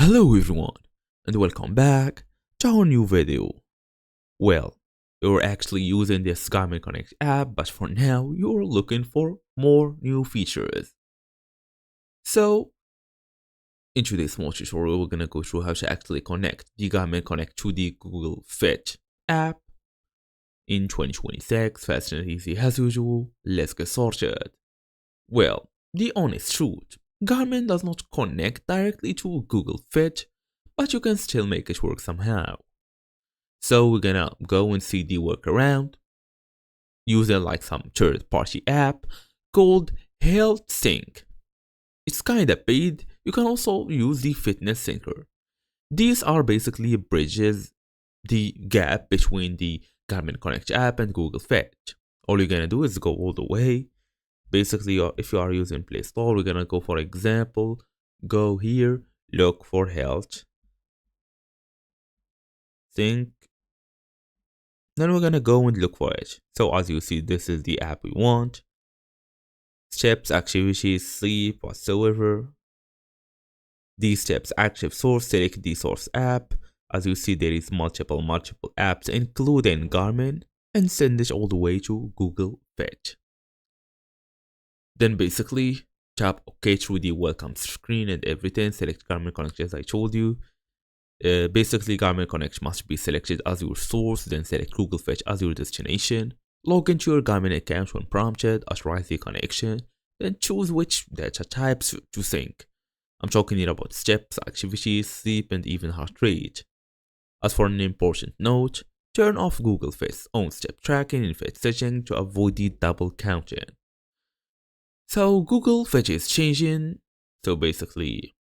Hello everyone and welcome back to our new video. Well, you're actually using this Garmin Connect app, but for now you're looking for more new features. So, in today's small tutorial, we're gonna go through how to actually connect the Garmin Connect to the Google Fit app in 2026, fast and easy as usual. Let's get started. Well, the honest truth, Garmin does not connect directly to Google Fit, but you can still make it work somehow. So we're gonna go and see the workaround using like some third-party app called Health Sync. It's kinda paid. You can also use the Fitness Syncer. These are basically bridges the gap between the Garmin Connect app and Google Fit. All you're gonna do is go all the way. Basically, if you are using Play Store, we're gonna go, for example, go here, look for Health Sync. Then we're gonna go and look for it. So as you see, this is the app we want. Steps, activities, sleep, whatsoever. These steps, active source, select the source app. As you see, there is multiple apps, including Garmin, and send it all the way to Google Fit. Then basically, tap OK through the welcome screen and everything. Select Garmin Connect as I told you. Basically, Garmin Connect must be selected as your source, then select Google Fit as your destination. Log into your Garmin account when prompted, authorize the connection, then choose which data types to sync. I'm talking here about steps, activities, sleep, and even heart rate. As for an important note, turn off Google Fit's own step tracking in Fit setting to avoid the double counting. So Google Fit is changing, so basically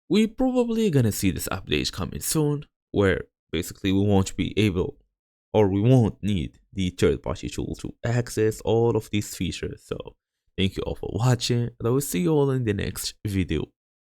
we probably gonna see this update coming soon, where basically we won't be able, or we won't need the third-party tool to access all of these features. So thank you all for watching, and I will see you all in the next video.